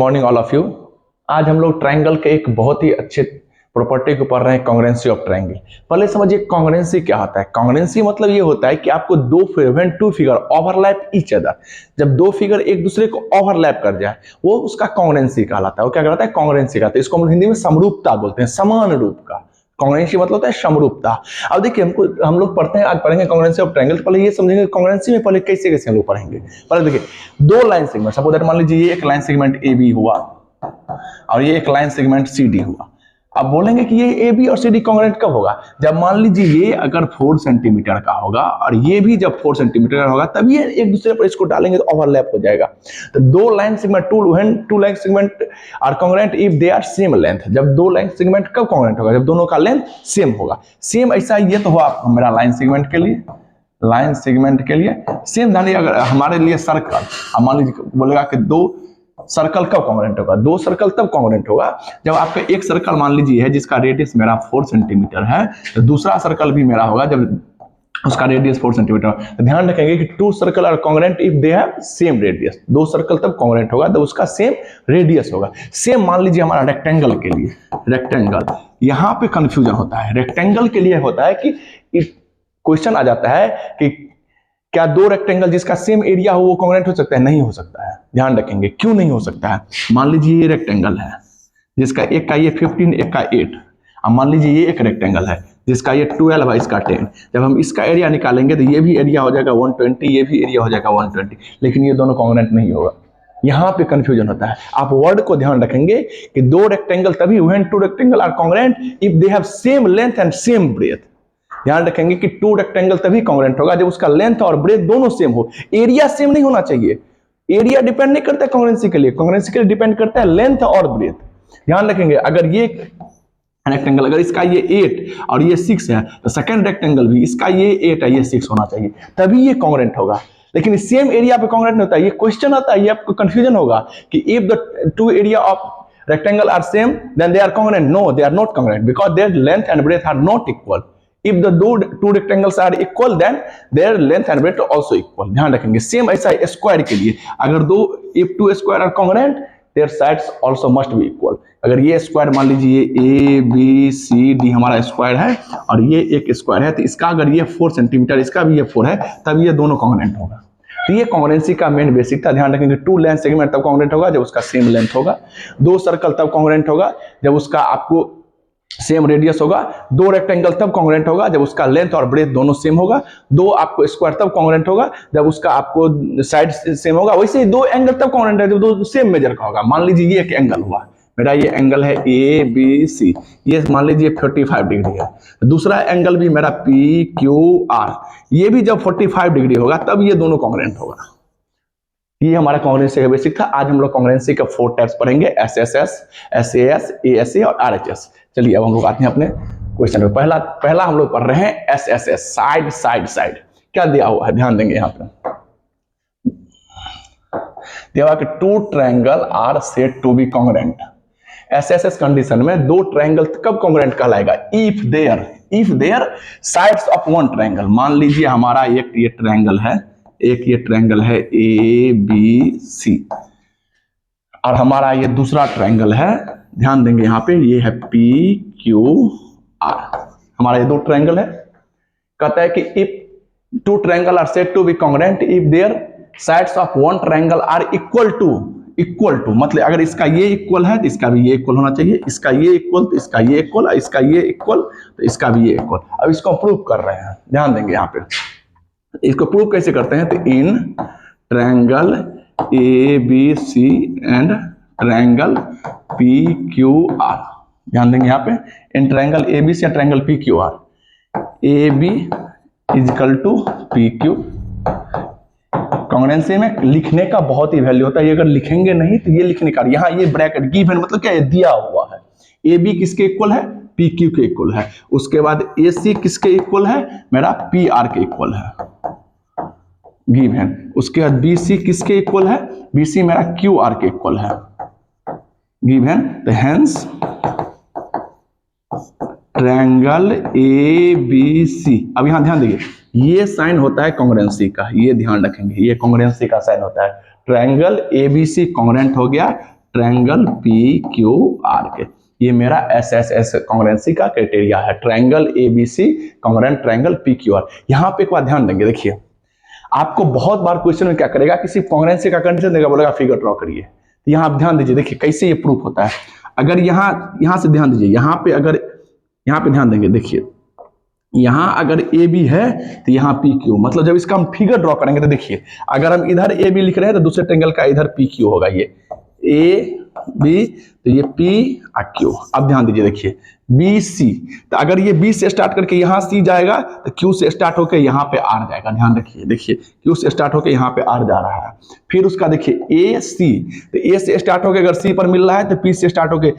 Morning all of you. आज हम लोग ट्रायंगल के एक बहुत ही अच्छे प्रॉपर्टी को पढ़ रहे हैं, कांग्रुएंसी ऑफ ट्रायंगल। पहले समझिए कांग्रुएंसी क्या होता है। कांग्रुएंसी मतलब ये होता है कि आपको when two figure overlap each other, जब दो फिगर एक दूसरे को ओवरलैप कर जाए वो उसका कांग्रुएंसी कहलाता है। वो क्या कहलाता है? कांग्रुएंसी कहलाता है। इसको हम हिंदी में समरूपता बोलते हैं, समान रूप का। कांग्रुएंसी मतलब होता है समरूपता। अब देखिए हम लोग पढ़ते हैं, आज पढ़ेंगे कांग्रुएंसी ऑफ ट्रायंगल। पहले ये समझेंगे कांग्रुएंसी में पहले कैसे कैसे हम लोग पढ़ेंगे। पहले देखिए दो लाइन सेगमेंट, सपोज दैट मान लीजिए ये एक लाइन सेगमेंट ए बी हुआ और ये एक लाइन सेगमेंट सी डी हुआ। अब बोलेंगे कि ये ए बी और सी डी कांग्रुएंट कब होगा? जब मान लीजिए ये अगर 4 सेंटीमीटर का होगा और ये भी जब 4 सेंटीमीटर का होगा, तब ये एक दूसरे पर इसको डालेंगे तो ओवरलैप हो जाएगा। तो दो line segment two line segment are congruent if they are same length. जब दो लाइन सेगमेंट कब कांग्रुएंट होगा? जब दोनों का लेंथ सेम होगा। सेम ऐसा ये तो हुआ मेरा लाइन सेगमेंट के लिए, लाइन सेगमेंट के लिए सेम। ध्यान, अगर हमारे लिए सर्कल, मान लीजिए बोलेगा कि दो सर्कल कब कांग्रुएंट होगा? दो सर्कल तब कांग्रुएंट होगा जब आपका एक सर्कल मान लीजिए है जिसका रेडियस मेरा 4 सेंटीमीटर है, तो दूसरा सर्कल भी मेरा होगा जब उसका रेडियस 4 सेंटीमीटर। तो ध्यान रखेंगे कि two circle are congruent if they have same radius. दो सर्कल तब कांग्रुएंट होगा जब उसका सेम रेडियस होगा। सेम मान लीजिए हमारा रेक्टेंगल के लिए, रेक्टेंगल यहां पे कंफ्यूजन होता है। रेक्टेंगल के लिए होता है कि क्वेश्चन आ जाता है कि क्या दो रेक्टेंगल जिसका सेम एरिया हो वो कांग्रुएंट हो सकता है? नहीं हो सकता है। ध्यान रखेंगे क्यों नहीं हो सकता है। मान लीजिए ये रेक्टेंगल है जिसका एक का ये 15 एक का 8। अब मान लीजिए ये एक रेक्टेंगल है जिसका ये 12 है इसका 10। जब हम इसका एरिया निकालेंगे तो ये भी एरिया हो जाएगा 120, ये भी एरिया हो जाएगा 120, लेकिन ये दोनों कांग्रुएंट नहीं होगा। यहां पे कंफ्यूजन होता है। आप वर्ड को ध्यान रखेंगे कि दो रेक्टेंगल तभी when two rectangle are congruent if they have same length and same breadth. ध्यान रखेंगे कि टू रेक्टेंगल तभी कांग्रुएंट होगा जब उसका लेंथ और ब्रेथ दोनों सेम हो। एरिया सेम नहीं होना चाहिए। एरिया डिपेंड नहीं करता है कांग्रुएंसी के लिए, कांग्रुएंसी के लिए डिपेंड करता है लेंथ और ब्रेथ। ध्यान रखेंगे अगर ये रेक्टेंगल, अगर इसका ये 8 और ये 6 है तो सेकंड रेक्टेंगल भी इसका ये 8 है ये 6 होना चाहिए, तभी ये कांग्रुएंट होगा। लेकिन सेम एरिया पे कांग्रुएंट नहीं होता। ये क्वेश्चन आता है, ये आपको कंफ्यूजन होगा कि if the two area of rectangle are same then they are congruent. No, they are not congruent because their length and breadth are not equal. If the two rectangles are equal, then their length and breadth are also equal. ध्यान रखेंगे। Same ऐसा है square के लिए। अगर दो if two square are congruent, their sides also must be equal. अगर ये स्क्वायर मान लीजिए ए बी सी डी हमारा स्क्वायर है और ये एक स्क्वायर है, तो इसका अगर ये 4 सेंटीमीटर, इसका भी ये 4 है, तब ये दोनों कांग्रुएंट होगा। तो ये कांग्रुएंसी का मेन बेसिक था। ध्यान रखेंगे टू लाइन सेगमेंट तब कांग्रुएंट होगा जब उसका सेम लेंथ होगा। दो सर्कल तब कांग्रुएंट होगा जब उसका आपको सेम रेडियस होगा। दो रेक्टेंगल तब कांग्रुएंट होगा जब उसका लेंथ और ब्रेथ दोनों सेम होगा। दो आपको स्क्वायर तब कांग्रुएंट होगा जब उसका आपको साइड सेम होगा। वैसे ही दो एंगल तब कांग्रुएंट है जब दो सेम मेजर का होगा। मान लीजिए ये एक एंगल हुआ मेरा, ये एंगल है ए बी सी, ये मान लीजिए 45 डिग्री है। दूसरा एंगल भी मेरा पी क्यू आर, ये भी जब 45 डिग्री होगा तब ये दोनों कांग्रुएंट होगा। ये हमारा कांग्रुएंसी का बेसिक था। आज हम लोग कांग्रुएंसी का 4 टाइप्स पढ़ेंगे, एसएसएस, एसएएस, एएसए और आरएचएस। चलिए अब हम लोग आते हैं अपने क्वेश्चन पे। पहला हम लोग पढ़ रहे हैं एसएसएस, साइड साइड साइड। क्या दिया हुआ है ध्यान देंगे। यहाँ पे दिया हुआ कि two triangle are said to be congruent. SSS condition में दो ट्रायंगल कब कांग्रुएंट कहलाएगा? If their sides of one triangle. मान लीजिए हमारा एक ये ट्रायंगल है, एक ये ट्रायंगल है ए बी सी और हमारा ये दूसरा ट्रायंगल है, ध्यान देंगे यहाँ पे, ये है पी क्यू आर। हमारा ये दो ट्रायंगल है। कहता है कि if two triangle are said to be congruent if their sides of one triangle are equal to, मतलब अगर इसका ये इक्वल है तो इसका भी ये इक्वल होना चाहिए, इसका ये इक्वल तो इसका ये इक्वल, इसका ये इक्वल तो इसका भी ये इक्वल। अब इसको प्रूव कर रहे हैं। ध्यान देंगे यहाँ पे इसको प्रूव कैसे करते हैं। तो in triangle A B C and triangle P Q R, ध्यान देंगे यहाँ पे in triangle A B C and triangle P Q R, A B equal to P Q. Congruency में लिखने का बहुत ही वैल्यू होता है। ये अगर लिखेंगे नहीं तो ये लिखने का, यहाँ ये ब्रैकेट गिवन मतलब क्या है, दिया हुआ है। ए बी किसके इक्वल है? पी क्यू के इक्वल है। उसके बाद ए सी किसके इक्वल है? मेरा पी आर के इक्वल है, गिवन। उसके बाद बी सी किसके इक्वल है? बी सी मेरा क्यू आर के इक्वल है, गिवन। तो hence triangle A B C. अब यहां ध्यान देखिए, ये साइन होता है कांग्रुएंसी का, ये ध्यान रखेंगे, ये कांग्रुएंसी का साइन होता है। ट्रायंगल एबीसी कांग्रुएंट हो गया ट्रायंगल पी क्यू आर के। ये मेरा एसएसएस कॉन्ग्रुएंसी का क्राइटेरिया है, triangle ABC congruent triangle P Q are. यहां पे एक बात ध्यान देंगे, देखिए आपको बहुत बार क्वेश्चन में क्या करेगा कि सिर्फ कॉन्ग्रुएंसी का कंडीशन देगा, बोलेगा फिगर ड्रॉ करिए। तो यहां आप ध्यान दीजिए, देखिए कैसे ये प्रूफ होता है। अगर यहां से ध्यान दीजिए, यहां पे अगर यहां पे ध्यान देंगे, देखिए यहां अगर ए बी है तो यहां पी क्यू, मतलब जब इसका हम फिगर ड्रॉ करेंगे तो देखिए अगर हम इधर ए बी लिख रहे हैं तो दूसरे ट्रायंगल का इधर पी क्यू होगा, ये ए बी तो ये पी और क्यू। अब ध्यान दीजिए, देखिए बी सी, तो अगर ये बी से स्टार्ट करके यहां सी जाएगा तो क्यू से स्टार्ट होकर यहां पे आर जाएगा। ध्यान रखिए, देखिए क्यू से स्टार्ट होकर यहां पे आर जा रहा है। फिर उसका देखिए ए सी, तो ए से स्टार्ट होकर अगर सी पर मिल रहा है तो पी से स्टार्ट होकर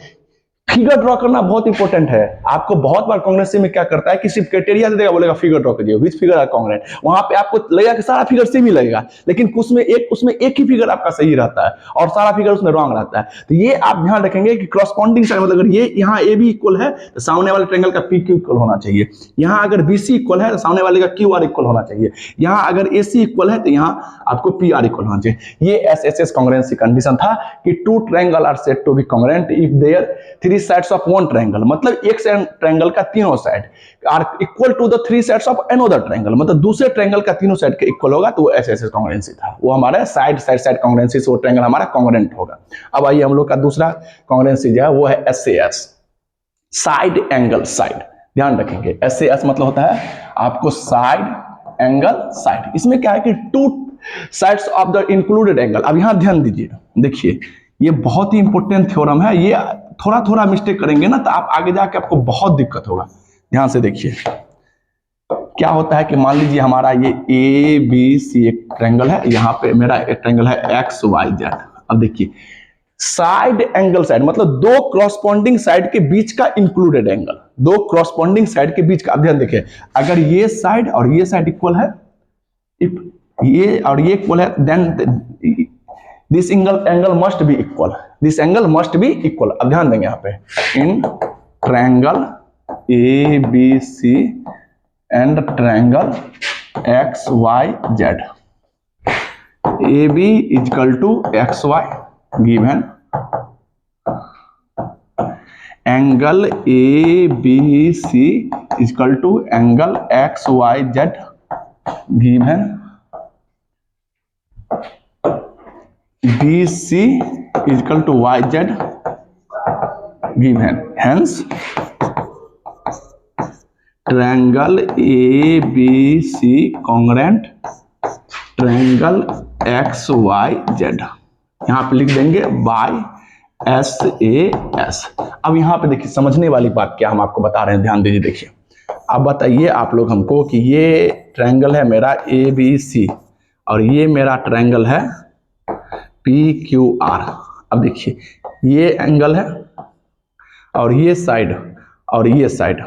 फिगर ड्रॉ करना बहुत इंपॉर्टेंट है। आपको बहुत बार कॉन्ग्रुएंसी में क्या करता है कि सिर्फ क्राइटेरिया दे देगा, बोलेगा फिगर ड्रॉ करिए, विच फिगर आर कॉन्ग्रुएंट। वहां पे आपको लगेगा कि सारा फिगर सेम ही लगेगा, लेकिन उसमें एक ही फिगर आपका सही रहता है और सारा फिगर उसमें रॉन्ग रहता है। तो ये आप ध्यान रखेंगे कि क्रॉसपॉन्डिंग साइड, मतलब अगर ये यहाँ ए बी इक्वल है तो सामने वाले ट्रायंगल का पी क्यू इक्वल होना चाहिए। यहाँ अगर बी सी इक्वल है तो सामने वाले का क्यू आर इक्वल होना चाहिए। यहाँ अगर ए सी इक्वल है तो यहाँ आपको पी आर इक्वल होना चाहिए। ये एसएसएस कॉन्ग्रुएंसी कंडीशन था कि two triangle are said to be congruent if their three sides of one triangle, मतलब एक ट्रायंगल का तीनों side are equal to the three sides of another triangle, मतलब दूसरे ट्रायंगल का तीनों साइड के इक्वल होगा, तो वो एसएसएस कॉन्ग्रुएंसी था। वो हमारा साइड कॉन्ग्रुएंसी से वो ट्रायंगल हमारा कॉन्ग्रुएंट होगा। अब आइए हम लोग का दूसरा कॉन्ग्रुएंसी जो है वो है एसएएस, साइड एंगल साइड। ध्यान रखेंगे, एसएएस मतलब होता है आपको साइड एंगल साइड। इसमें क्या है कि two sides of the included angle. अब यहां ध्यान दीजिए, देखिए ये बहुत ही इंपॉर्टेंट थ्योरम है। ये थोड़ा थोड़ा मिस्टेक करेंगे ना तो आप आगे जाके आपको बहुत दिक्कत होगा। ध्यान से देखिए क्या होता है कि मान लीजिए हमारा ये ए बी सी एक ट्रायंगल है, यहाँ पे मेरा एक ट्रायंगल है एक्स वाई जेड। अब देखिए साइड एंगल साइड मतलब दो क्रॉसपॉन्डिंग साइड के बीच का इंक्लूडेड एंगल, दो क्रॉसपॉन्डिंग साइड के बीच का। अब ध्यान देखिए, अगर ये साइड और ये साइड इक्वल है, इफ ये और ये इक्वल है, then this angle must be equal, this angle must be equal. अब ध्यान देंगे यहाँ पे, in triangle A B C and triangle X Y Z, A B equal to X Y given angle A B C equal to angle X Y Z given BC is equal to YZ given. Hence, triangle ABC congruent triangle XYZ। यहाँ पे लिख देंगे bye SAS। अब यहाँ पे देखिए समझने वाली बात क्या हम आपको बता रहे हैं, ध्यान दीजिए। देखिए अब बताइए आप लोग हमको कि ये ट्रायंगल है मेरा ABC और ये मेरा ट्रायंगल है PQR। अब देखिए ये एंगल है और ये साइड और ये साइड,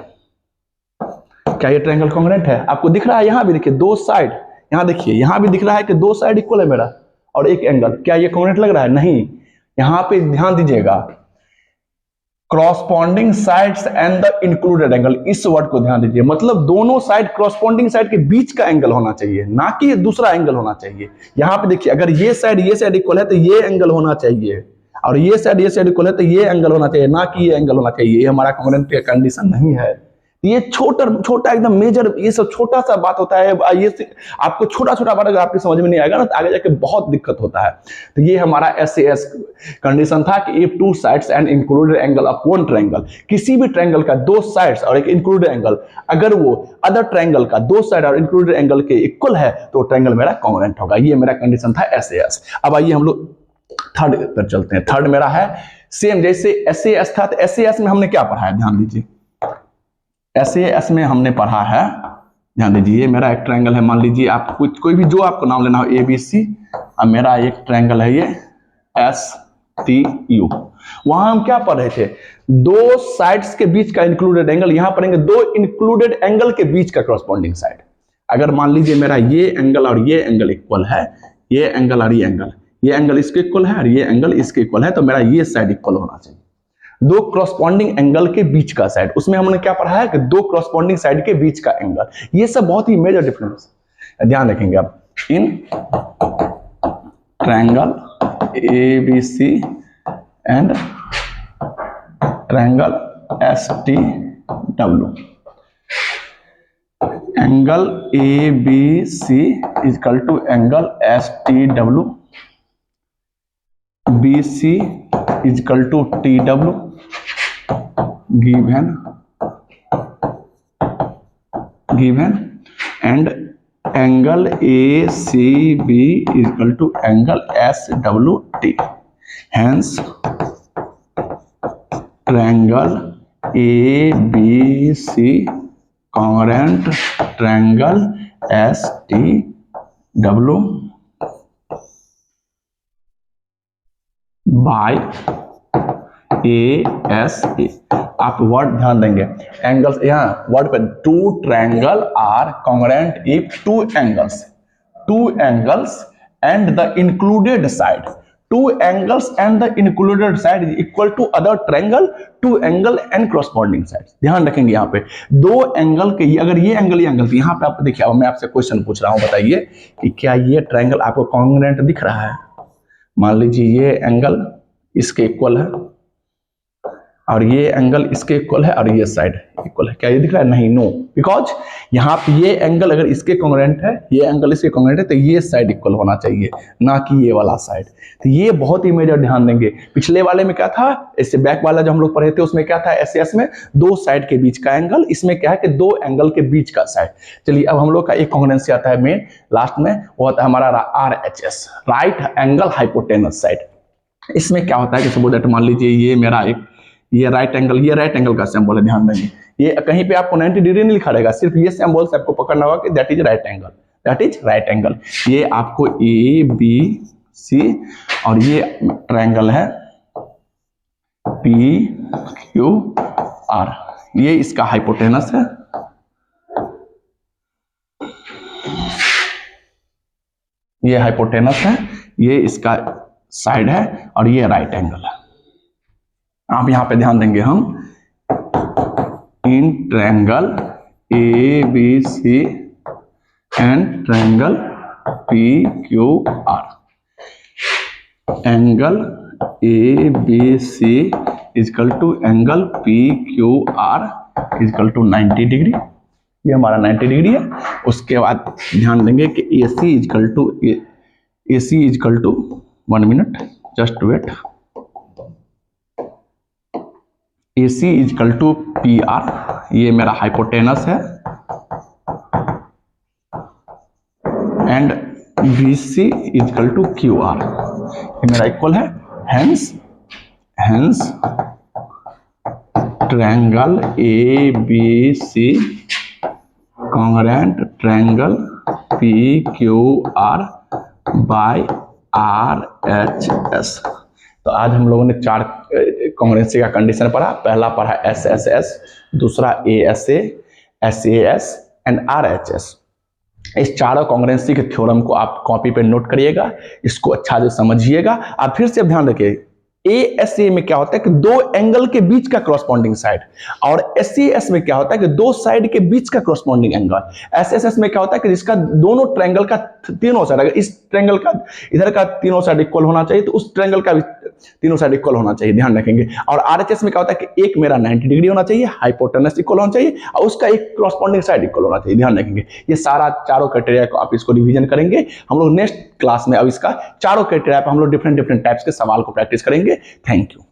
क्या ये ट्रायंगल कॉन्ग्रुएंट है? आपको दिख रहा है यहाँ भी देखिए दो साइड, यहाँ देखिए यहाँ भी दिख रहा है कि दो साइड इक्वल है मेरा और एक एंगल, क्या ये कॉन्ग्रुएंट लग रहा है? नहीं। यहाँ पे ध्यान दीजिएगा, corresponding sides and the included angle, इस वर्ड को ध्यान दीजिए। मतलब दोनों साइड क्रॉसपॉन्डिंग साइड के बीच का एंगल होना चाहिए, ना कि दूसरा एंगल होना चाहिए। यहाँ पे देखिए अगर ये साइड इक्वल है तो ये एंगल होना चाहिए, और ये साइड इक्वल है तो ये एंगल होना चाहिए, ना कि ये एंगल होना चाहिए। ये हमारा कॉन्ग्रुएंट का कंडीशन नहीं है। ये छोटा एकदम मेजर, ये सब छोटा सा बात होता है। ये आपको छोटा बात अगर आपके समझ में नहीं आएगा ना तो आगे जाके बहुत दिक्कत होता है। तो ये हमारा SAS कंडीशन था कि if two sides and included angle of one triangle, किसी भी ट्रायंगल का दो साइड्स और एक इंक्लूडेड एंगल अगर वो अदर ट्रायंगल का दो साइड और इंक्लूडेड एंगल के इक्वल है तो ट्रायंगल मेरा कॉन्ग्रुएंट होगा। ये मेरा कंडीशन था SAS। अब आइए हम लोग थर्ड पर चलते हैं। थर्ड मेरा है सेम जैसे SAS था, तो SAS में हमने क्या पढ़ा है? ध्यान दीजिए, SAS में हमने पढ़ा है, ध्यान दीजिए, ये मेरा एक ट्रायंगल है। मान लीजिए आप कोई भी जो आपको नाम लेना हो, ABC, और मेरा एक ट्रायंगल है ये STU। वहां हम क्या पढ़ रहे थे? दो साइड्स के बीच का इंक्लूडेड एंगल। यहां पढ़ेंगे दो इंक्लूडेड एंगल के बीच का क्रॉसपॉन्डिंग साइड। अगर मान लीजिए मेरा ये एंगल और ये एंगल इक्वल है, ये एंगल और ये एंगल इसके इक्वल है और ये एंगल इसके इक्वल है, तो मेरा ये साइड इक्वल होना चाहिए। दो क्रॉसपॉन्डिंग एंगल के बीच का साइड, उसमें हमने क्या पढ़ा है कि दो क्रॉसपॉन्डिंग साइड के बीच का एंगल। ये सब बहुत ही मेजर डिफरेंस ध्यान रखेंगे आप। In triangle ABC and triangle S T W. Angle A B C is equal to angle S T W, B C is equal to T W, given and angle A C B is equal to angle S W T. Hence triangle A B C congruent triangle S T W by A S A. आप word ध्यान देंगे, angles यहाँ word पे, two triangle are congruent if two angles and the included side, two angles and the included side is equal to other triangle, two angle and corresponding side. ध्यान रखेंगे यहाँ पे दो एंगल के, अगर ये एंगल तो यहाँ पे आप देखिए, मैं आपसे क्वेश्चन पूछ रहा हूँ, बताइए कि क्या ये ट्रायंगल आपको कॉन्ग्रुएंट दिख रहा है? मान लीजिए ये एंगल इसके इक्वल है और ये एंगल इसके इक्वल है और ये साइड इक्वल है, क्या ये दिख रहा है? नहीं, नो, बिकॉज यहाँ पे ये एंगल अगर इसके कॉन्ग्रुएंट है, ये एंगल इसके कॉन्ग्रुएंट है, तो ये साइड इक्वल होना चाहिए, ना कि ये वाला साइड। तो ये बहुत ही मेजर ध्यान देंगे। पिछले वाले में क्या था, इससे बैक वाला जो हम लोग पढ़े थे उसमें क्या था, एस में दो साइड के बीच का एंगल, इसमें क्या है कि दो एंगल के बीच का साइड। चलिए अब हम लोग का एक कॉन्ग्रुएंसी आता है मेन लास्ट में, वो होता है हमारा RHS, right angle hypotenuse side. इसमें क्या होता है कि सपोज दैट मान लीजिए ये मेरा एक ये राइट एंगल का सिंबल है, ध्यान देंगे ये कहीं पे आपको 90 डिग्री नहीं लिखा रहेगा, सिर्फ ये सिंबल से आपको पकड़ना होगा कि दैट इज राइट एंगल। ये आपको ए बी सी और ये ट्रायंगल है पी क्यू आर, ये इसका हाइपोटेनस है, ये हाइपोटेनस है, ये इसका साइड है और ये राइट एंगल है। आप यहां पे ध्यान देंगे, हम in triangle A B C and triangle P Q R, angle A B C is equal to angle P Q R is equal to 90 degree, ये हमारा 90 डिग्री है। उसके बाद ध्यान देंगे कि A C is equal to 1 minute, just wait, A C is equal to P R, ये मेरा हाइपोटेनस है, and B C is equal to Q R, ये मेरा इक्वल है। Hence triangle A B C congruent triangle P Q R by RHS। तो आज हम लोगों ने 4 कॉन्ग्रुएंसी का कंडीशन पढ़ा। पहला पढ़ा SSS, दूसरा ASA, SAS एंड RHS। इस चारों कॉन्ग्रुएंसी के थ्योरम को आप कॉपी पे नोट करिएगा, इसको अच्छा से समझिएगा। आप फिर से ध्यान रखिए, ASA में क्या होता है कि दो एंगल के बीच का कॉरस्पॉन्डिंग साइड, और SAS में क्या होता है कि दो साइड के बीच का कॉरस्पॉन्डिंग एंगल। SSS में क्या होता है कि जिसका दोनों ट्रायंगल का तीनों साइड, अगर इस ट्रायंगल का इधर का तीनों साइड इक्वल होना चाहिए तो उस ट्रायंगल का भी तीनों साइड इक्वल होना चाहिए, ध्यान रखेंगे। और RHS में क्या होता है कि एक मेरा 90 डिग्री होना चाहिए, हाइपोटेनस इक्वल होना चाहिए, और उसका एक कॉरस्पॉन्डिंग साइड इक्वल होना चाहिए, ध्यान रखेंगे। ये सारा चारों क्राइटेरिया को आप इसको रिवीजन करेंगे। हम लोग नेक्स्ट क्लास में अब इसका चारों क्राइटेरिया पर हम लोग डिफरेंट टाइप्स के सवाल को प्रैक्टिस करेंगे। Thank you.